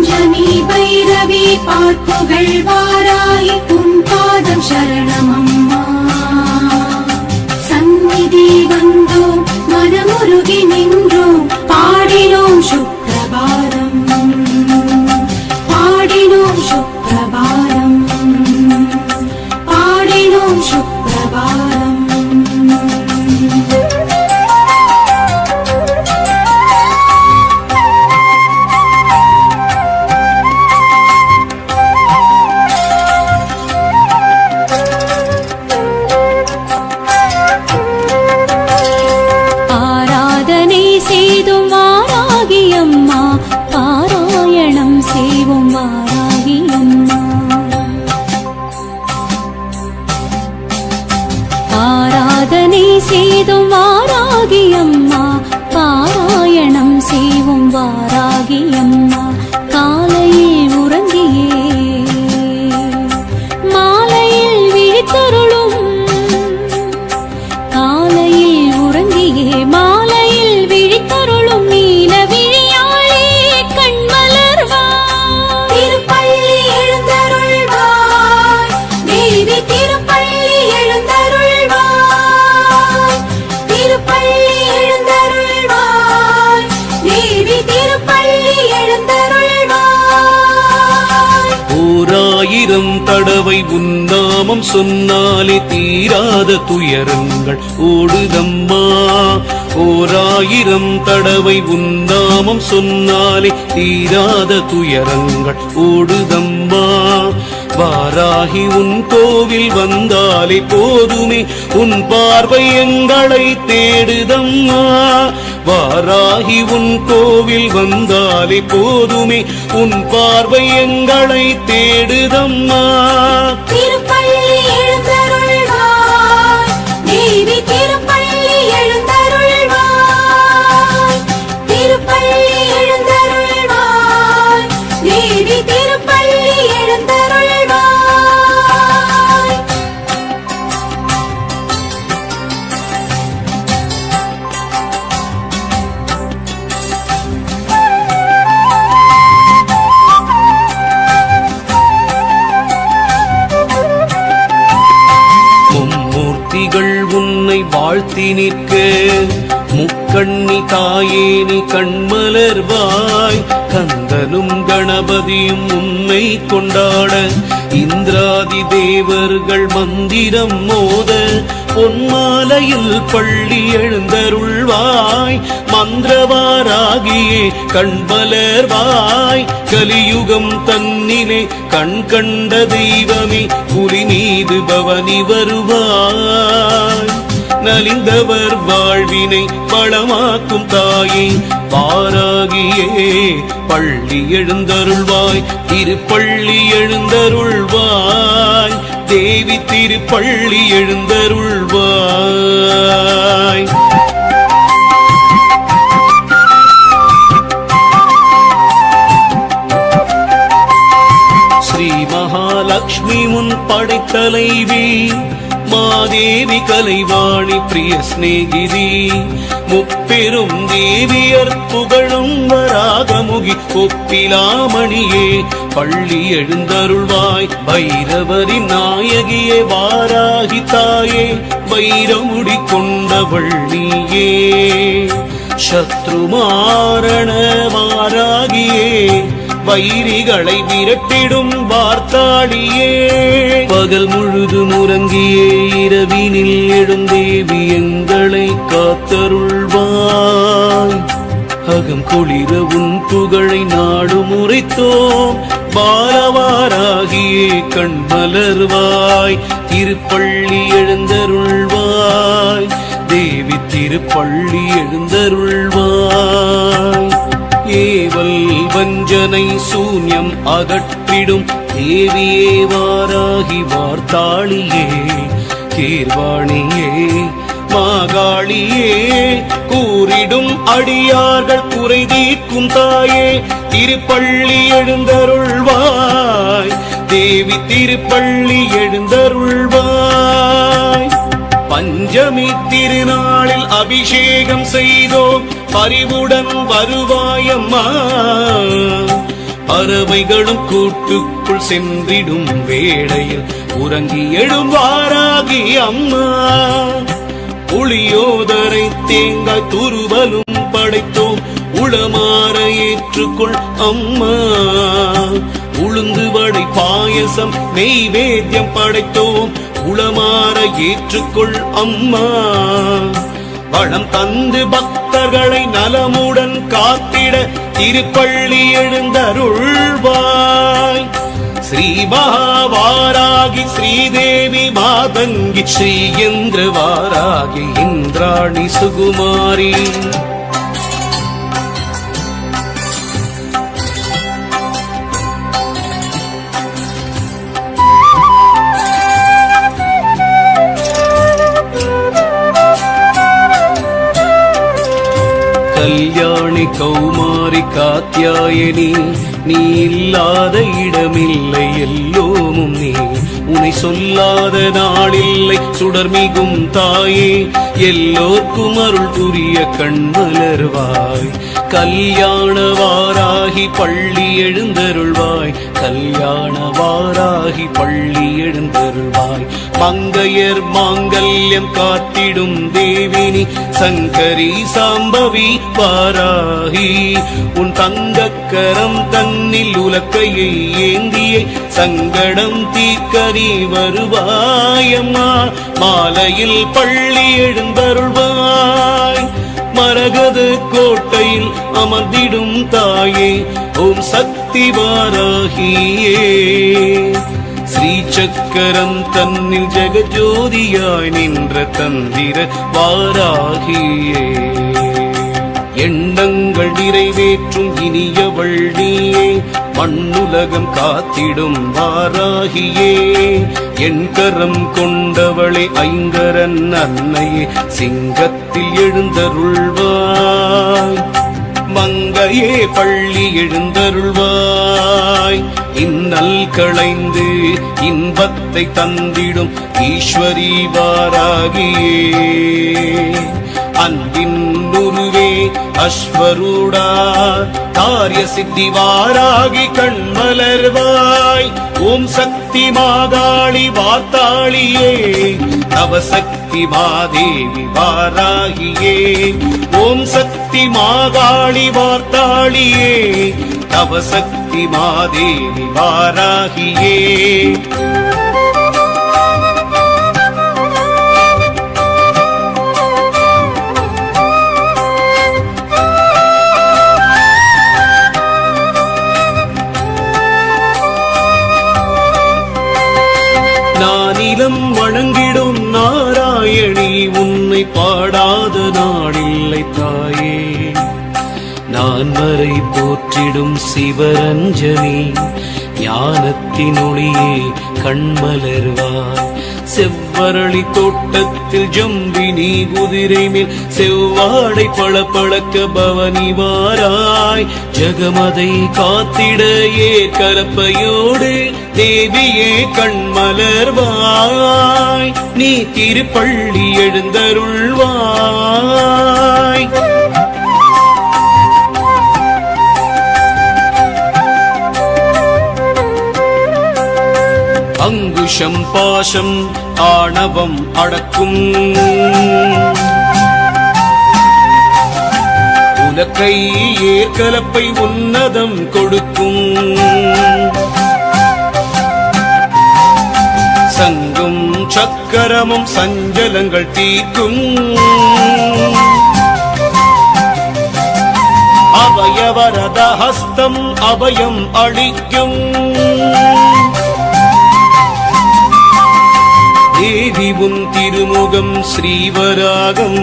பஞ்சமி பைரவி பார்ப்புகள் வாராய் உன் பாதம் சரணமம்மா சந்நிதி வந்தோம் மனமுருகி நின்றோம் பாடினோம் சுப்ரபாதம் பாடினோம் சுப்ரபாதம் பாடினோம் சுப்ரபாதம் ஆராதனை செய்தும் வாராகியம்மா பாராயணம் செய்வோம் வாராகியம்மா காலையில் உறங்கியே மாலையில் விழித்தருளும் காலையில் உறங்கியே மாலையில் விழித்தருளும் நீல விழியாளே கண்மலர்வாய் திருப்பள்ளி எழுந்தருள்வாய் தேவி திருப்பள்ளி எழுந்தருள்வாய் திருப்பள்ளி எழுந்தருள்வாய் தேவி திருப்பள்ளி எழுந்தருள்வாய் ஓராயிரம் தடவை உன்னாமம் சொன்னாலே தீராத துயரங்கள் ஓடுதம்மா ஓராயிரம் தடவை உன்னாமம் சொன்னாலே தீராத துயரங்கள் ஓடுதம்மா வாராகி உன் கோவில் வந்தாலே போதுமே உன் பார்வை எங்களை தேடுதம்மா வாராகி உன் கோவில் வந்தாலே போதுமே உன் பார்வை எங்களை தேடுதம்மா திருப்பள்ளி எழுந்தருள்வாய் தேவி திருப்பள்ளி எழுந்தருள்வாய் திருப்பள்ளி எழுந்தருள்வாய் தேவி திருப்பள்ளி எழுந்தருள்வாய் மும்மூர்த்திகள் உன்னை வாழ்த்தி நிற்க முக்கண்ணி தாயே நீ கண்மலர்வாய் கந்தனும் கணபதியும் உன்னை கொண்டாட இந்திராதி தேவர்கள் மந்திரம் மோத பொன்மாலையில் பள்ளி எழுந்தருள்வாய் மந்திரவாராகியே கண்மலர்வாய் கலியுகம் தன்னிலே கண் கண்ட தெய்வமே புலி மீது பவனி வருவாய் நலிந்தவர் வாழ்வினை பழமாக்கும் தாயே வாராகியே பள்ளி எழுந்தருள்வாய் திருப்பள்ளி எழுந்தருள்வாய் தேவி திருப்பள்ளி எழுந்தருள்வாய் ஸ்ரீ மகாலட்சுமி முன் படைத்தலைவி மாதேவி கலைவாணி பிரிய ஸ்நேகிதி முப்பெரும் தேவியர் புகழும் வராகமுகி ஒப்பிலாமணியே பள்ளி எழுந்தருள்வாய் பைரவரின் நாயகியே வாராகி தாயே வைரமுடி கொண்டவள் நீயே சத்ருமாரண வாராகியே வைரிகளை விரட்டிடும் வார்த்தாடியே பகல் முழுதும் உறங்கியே இரவினில் எழுந்தேவி எங்களை காத்தருள்வாய் அகம் குளிர உன் புகழை நாடு முறைத்தோம் பாலவாராகியே கண்மலர்வாய் திருப்பள்ளி எழுந்தருள்வாய் தேவி திருப்பள்ளி எழுந்தருள்வாய் ஏவல் வஞ்சனை சூன்யம் அகற்றிடும் தேவியே வாராகி வார்த்தாளியே கீர்வாணியே மாகாளியே கூறிடும் அடியார்கள் குறை தீர்க்கும் தாயே திருப்பள்ளி எழுந்தருள்வாய் தேவி திருப்பள்ளி எழுந்தருள்வாய் பஞ்சமி திருநாளில் அபிஷேகம் செய்தோம் பரிவுடன் வருவாயம்மா பறவைகளும் கூட்டுக்குள் சென்றிடும் வேளையில் உறங்கி எழுவாராகி அம்மா. புளியோதரை தேங்காய் துருவலும் படைத்தோம், உளமாற ஏற்றுக்கொள் அம்மா. உளுந்து வடை பாயசம் நெய்வேத்தியம் படைத்தோம், உளமாற ஏற்றுக்கொள் அம்மா. வளம் தந்து பக்தர்களை நலமுடன் காத்திட திருப்பள்ளி எழுந்தருள்வாய். ஸ்ரீ மகாவாராகி ஸ்ரீதேவி மாதங்கி ஸ்ரீயேந்திர வாராகி இந்திராணி சுகுமாரி. கல்யாணி கௌமாரி காத்யாயனி, நீ இல்லாத இடமில்லை எல்லோமும் நீ. உனை சொல்லாத நாளில்லை சுடர்மிகும் தாயே, எல்லோர்க்கும் அருள் புரிய கண்மலர்வாய். கல்யாண வாராகி பள்ளி எழுந்தருள்வாய், கல்யாண வாராகி பள்ளி எழுந்தருள்வாய். மங்கையர் மாங்கல்யம் காத்திடும் தேவினி சங்கரி சாம்பவி வாராகி. உன் தங்கக்கரம் தன்னில் உலக்கையை ஏந்தியே சங்கடம் தீர்க்கரி வருவாயம்மா. மாலையில் பள்ளி எழுந்தருள்வாய், மரகத கோட்டையில் அமர்ந்திடும் தாயே, ஓம் சக்தி வாராகியே. ஸ்ரீ சக்கரம் தன்னில் ஜெகஜோதியாய் நின்ற தந்திர வாராகியே. எண்ணங்கள் நிறைவேற்றும் இனியவள் நீயே, மண்ணுலகம் காத்திடும் வாராகியே. என் கரம் கொண்டவளே ஐங்கரன் அன்னையே, சிங்கத்தில் எழுந்தருள்வாய். மங்கையே பள்ளி எழுந்தருள்வாய். இன்னல் களைந்து இன்பத்தை தந்திடும் ஈஸ்வரி வாராகியே. அன்பின் உருவே அஸ்வரூடா, காரிய சித்தி வாராகி கண்மலர்வாய். ஓம் சக்தி மாகாளி வார்த்தாளியே, நவசக்தி மாதேவி வாராகியே. ஓம் சக்தி மாகாளி வார்த்தாளியே, நவசக்தி மாதேவி வாராகியே. நானிலம் வணங்கிடும் நாராயணி, உன்னை பாடாத நாடில்லை தாயே. நான் வரை போற்றிடும் சிவரஞ்சனி, ஞானத்தின் ஒளியே கண்மலர்வாய். செவ்வரளி தோட்டத்தில் ஜம்பினி குதிரை மேல் செவ்வாடை பளபளக்க பவனி வாராய். ஜகமதை காத்திட ஏற்கலப்பையோடு தேவியே கண்மலர்வாய். நீ திருப்பள்ளி எழுந்தருள்வாய். அங்குஷம் பாசம் ஆணவம் அடக்கும், உலக்கை ஏற்கலப்பை உன்னதம் கொடுக்கும். சங்கும் சக்கரமும் சஞ்சலங்கள் தீர்க்கும். அபயவரத ஹஸ்தம் அபயம் அளிக்கும். தேவி உன் திருமுகம் ஸ்ரீவராகம்,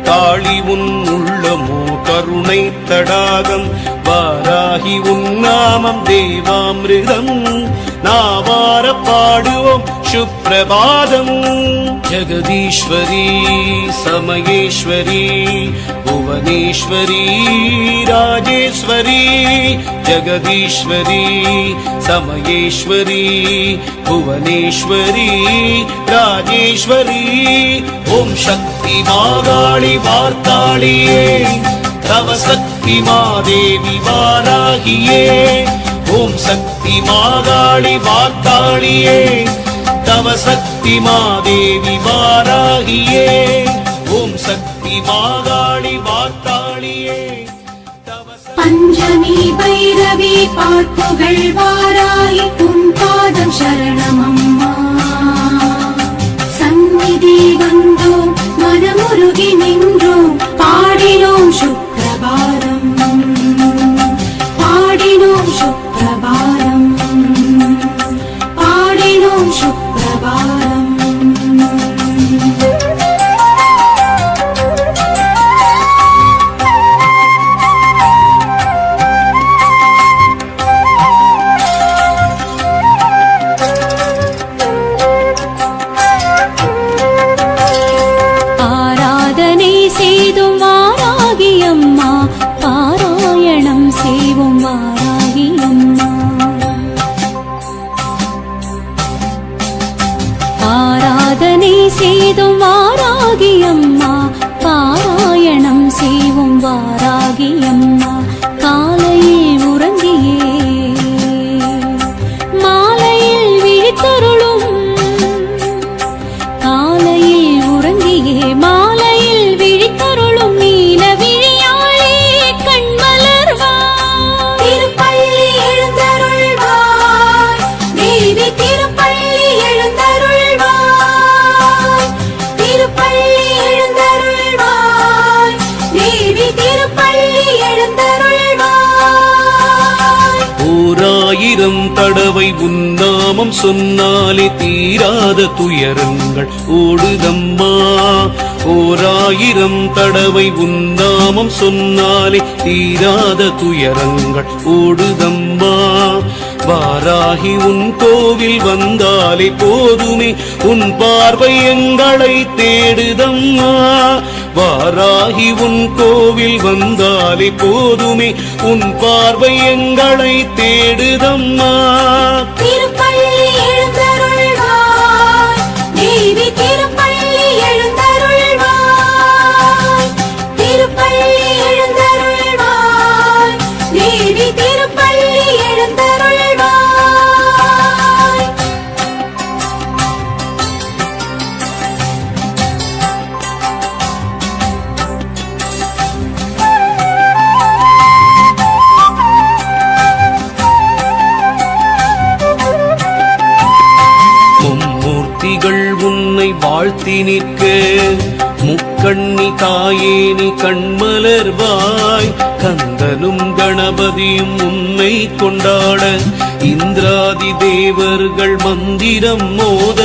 காளி உன் உள்ளமோ கருணை தடாகம். வாராகி உன் நாமம் தேவாமிருதம், நாவார பாடுவோம் சுப்பிரபாதம். ஜெகதீஸ்வரி சமயேஸ்வரி புவனேஸ்வரி ராஜேஸ்வரி. ஜெகதீஸ்வரி சமயேஸ்வரி புவனேஸ்வரி ராஜேஸ்வரி. ஓம் சக்தி மாகாளி வார்த்தாளியே, தவ சக்தி மாதேவி வாராகியே ஓம் சக்தி மாகாளி வார்த்தாளியே தவ சக்தி மாதேவி வாராகியே ஓம் சக்தி மாகாளி வார்த்தாளியே பஞ்சமி பைரவி பார்ப்புகள் வாராய் உன் பாதம் சரணமம்மா சந்நிதி வந்தோம் மனமுருகி நின்றோம் பாடினோம் சுப்ரபாதம் பாடினோம் சுப்ரபாதம் பாடினோம் சுப்ரபாதம் செய்தும் வாராகி அம்மா பாராயணம் செய்வோம் வாராகி அம்மா காலையில் உறங்கியே மாலையில் விழித்தருளும் காலையில் உறங்கியே மாலையில் விழித்தருளும் நீல விழியாளே கண்மலர்வாய் திருப்பள்ளி எழுந்தருள்வாய் தேவி திருப்பள்ளி எழுந்தருள்வாய் திருப்பள்ளி எழுந்தருள்வாய் தேவி திருப்பள்ளி எழுந்தருள்வாய் ஓராயிரம் தடவை உன்னாமம் சொன்னாலே தீராத துயரங்கள் ஓடுதம்மா ஓராயிரம் தடவை உன்னாமம் சொன்னாலே தீராத துயரங்கள் ஓடுதம்மா வாராகி உன் கோவில் வந்தாலே போதுமே உன் பார்வை எங்களை தேடுதம்மா வாராகி உன் கோவில் வந்தாலே போதுமே உன் பார்வை எங்களை தேடுதம்மா திருப்பள்ளி எழுந்தருள்வாய் தேவி திருப்பள்ளி எழுந்தருள்வாய் திருப்பள்ளி எழுந்தருள்வாய் தேவி திருப்பள்ளி எழுந்தருள்வாய் மும்மூர்த்திகள் உன்னை வாழ்த்தி நிற்க முக்கண்ணி தாயேனி கண்மலர்வாய் கந்தனும் கணபதியும் உன்னை கொண்டாட இந்திராதி தேவர்கள் மந்திரம் மோத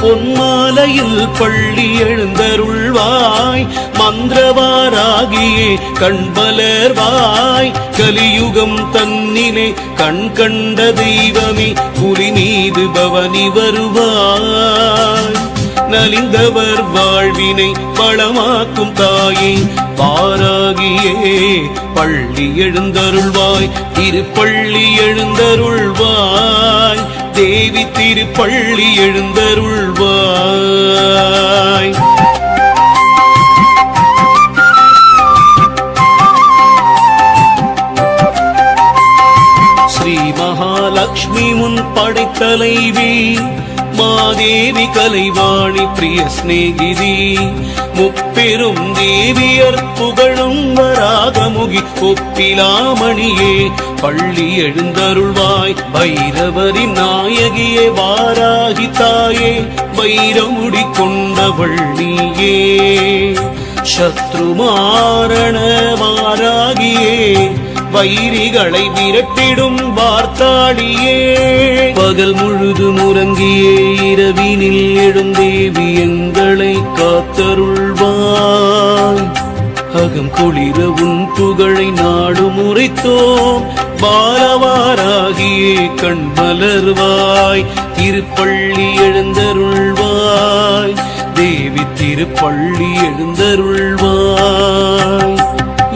பொன்மாலையில் பள்ளி எழுந்தருள்வாய் மந்திரவாராகியே கண்மலர்வாய் கலியுகம் தன்னிலே கண் கண்ட தெய்வமே புலி மீது பவனி வருவாய் நலிந்தவர் வாழ்வினை பழமாக்கும் தாயே பாராகியே பள்ளி எழுந்தருள்வாய் திருப்பள்ளி எழுந்தருள்வாய் தேவி திருப்பள்ளி எழுந்தருள்வாய் ஸ்ரீ மகாலட்சுமி முன் படைத்தலைவி மாதேவி கலைவாணி பிரிய சிநேகிதி முப்பெரும் தேவியர் புகழும் வராகமுகி ஒப்பிலாமணியே பள்ளி எழுந்தருள்வாய் பைரவரின் நாயகியே வாராகி தாயே வைரமுடி கொண்டவள் நீயே சத்ருமாரண வாராகியே வைரிகளை விரட்டிடும் வார்த்தாடியே பகல் முழுதும் உறங்கியே இரவினில் எழுந்தேவி எங்களை காத்தருள்வாய் அகம் குளிர உன் புகழை நாடு முறைத்தோம் பாலவாராகியே கண்மலர்வாய் திருப்பள்ளி எழுந்தருள்வாய் தேவி திருப்பள்ளி எழுந்தருள்வாய்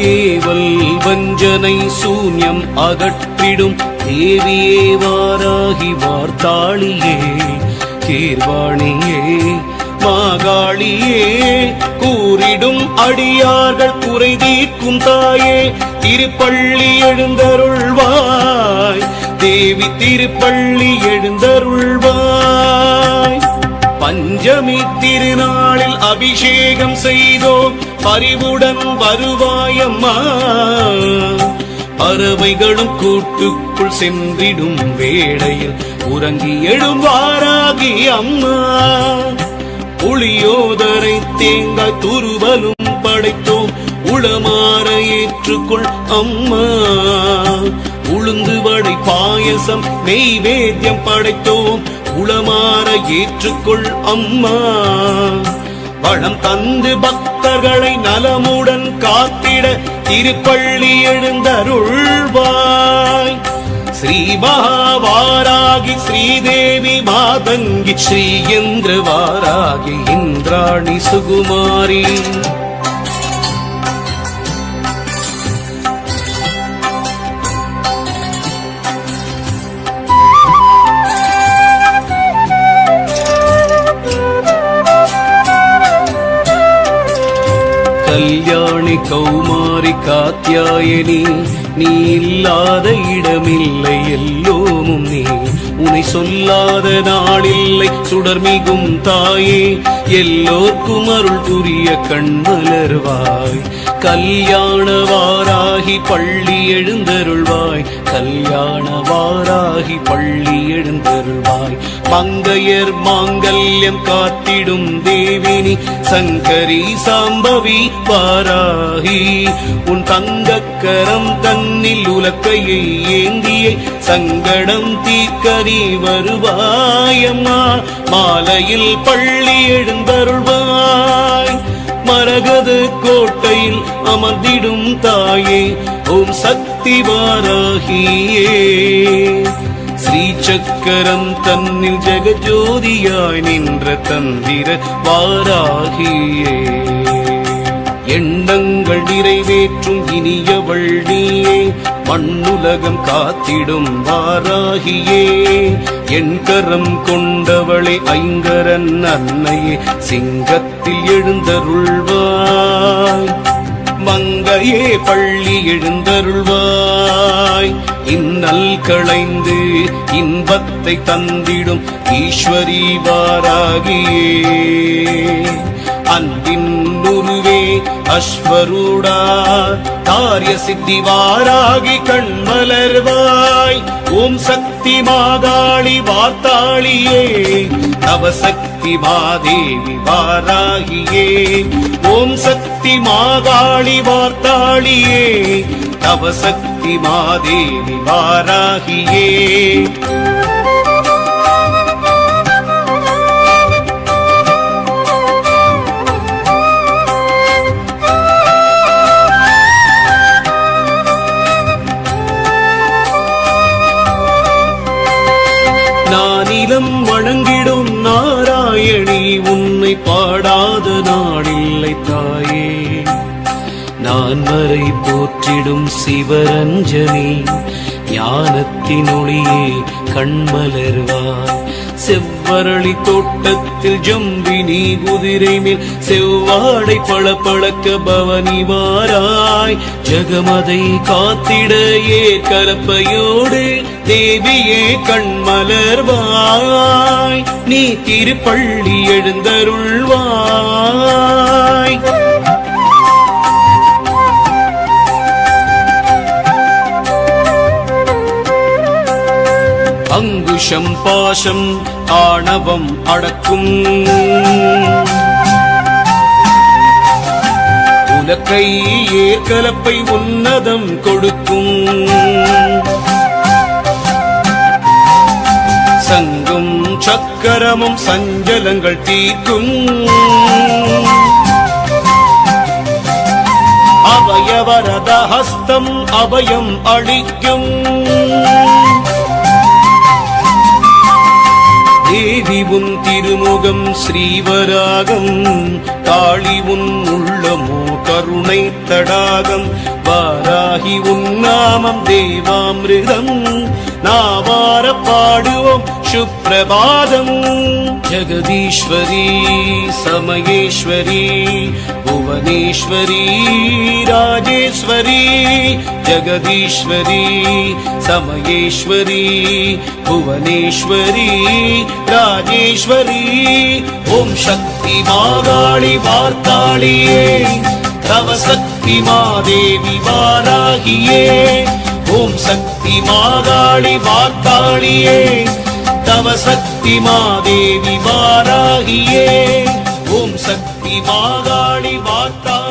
ஏவல் வஞ்சனை சூன்யம் அகற்றிடும் தேவியே வாராகி வார்த்தாளியே கீர்வாணியே மாகாளியே கூறிடும் அடியார்கள் குறை தீர்க்கும் தாயே திருப்பள்ளி எழுந்தருள்வாய் தேவி திருப்பள்ளி எழுந்தருள்வாய் பஞ்சமி திருநாளில் அபிஷேகம் செய்தோம் பரிவுடன் வருவாயம்மா பறவைகளும் கூட்டுக்குள் சென்றிடும் வேளையில் உறங்கி எழுவாராகி அம்மா புளியோதரை தேங்காய் துருவலும் படைத்தோம் உளமாற ஏற்றுக்கொள் அம்மா உளுந்து வடை பாயசம் நெய்வேத்தியம் படைத்தோம் உளமாற ஏற்றுக்கொள் அம்மா பழம் தந்து பக்தர்களை நலமுடன் காத்திட திருப்பள்ளி எழுந்தருள்வாய் ஸ்ரீ மகாவாராகி ஸ்ரீதேவி மாதங்கி ஸ்ரீயந்திர வாராகி இந்திராணி சுகுமாரி கல்யாணி கௌமாரி காத்யாயனி நீ இல்லாத இடமில்லை எல்லோமும் நீ உன்னை சொல்லாத நாளில்லை சுடர்மிகும் தாயே எல்லோர்க்கும் அருள் புரிய கண்மலர்வாய் கல்யாண வாராகி பள்ளி எழுந்தருள்வாய் கல்யாண வாராகி பள்ளி எழுந்தருள்வாய் மங்கையர் மாங்கல்யம் காத்திடும் தேவினி சங்கரி சாம்பவி வாராகி உன் தங்கக்கரம் தன்னில் உலக்கையை ஏந்தியே சங்கடம் தீர்க்கரி வருவாயம்மா மாலையில் பள்ளி எழுந்தருள்வாய் மரகத கோட்டையில் அமர்ந்திடும் தாயே ஓம் சக்தி வாராகியே ஸ்ரீ சக்கரம் தன்னில் ஜெகஜோதியாய் நின்ற தந்திர வாராகியே எண்ணங்கள் நிறைவேற்றும் இனியவள் நீயே மண்ணுலகம் காத்திடும் வாராகியே என் கரம் கொண்டவளே ஐங்கரன் அன்னையே சிங்கத்தில் எழுந்தருள்வாய் மங்கையே பள்ளி எழுந்தருள்வாய் இன்னல் களைந்து இன்பத்தை தந்திடும் ஈஸ்வரி வாராகியே அன்பின் உருவே அஸ்வரூடா காரிய சித்தி வாராகி கண்மலர்வாய் ஓம் சக்தி மாகாளி வார்த்தாளியே நவசக்தி மாதேவி வாராகியே ஓம் சக்தி மாகாளி வார்த்தாளியே நவசக்தி மாதேவி வாராகியே நானிலம் வணங்கிடும் நாராயணி உன்னை பாடாத நாளில்லை தாயே நான் வரை போற்றிடும் சிவரஞ்சனி ஞானத்தின் ஒளியே கண்மலர்வாய் செவ்வரளி தோட்டத்தில் ஜம்பினி குதிரை மேல் செவ்வாடை பளபளக்க பவனி வாராய் ஜெகமதை காத்திட கலப்பையோடு தேவியே கண்மலர்வாய் நீ திருப்பள்ளி எழுந்தருள்வாய் அங்குஷம் பாசம் ஆணவம் அடக்கும் உலக்கை ஏற்கலப்பை உன்னதம் கொடுக்கும் சங்கும் சக்கரமும் சஞ்சலங்கள் தீர்க்கும் அபயவரத ஹஸ்தம் அபயம் அளிக்கும் தேவி உன் திருமுகம் ஸ்ரீவராகம் காளி உன் உள்ளமோ கருணை தடாகம் வாராகி உன் நாமம் தேவாமிருதம் நாவார பாடுவோம் சுப்பிரபாதம் ஜெகதீஸ்வரி சமயேஸ்வரி புவனேஸ்வரி ராஜேஸ்வரி ஜெகதீஸ்வரி சமயேஸ்வரி புவனேஸ்வரி ராஜேஸ்வரி ஓம் சக்தி மாகாளி வார்த்தாளியே தவ சக்தி மாதேவி வாராகியே ஓம் சக்தி மாகாளி வார்த்தாளியே தவ சக்தி மாதேவி வாராகியே ஓம் சக்தி மாகாளி வார்த்தாளியே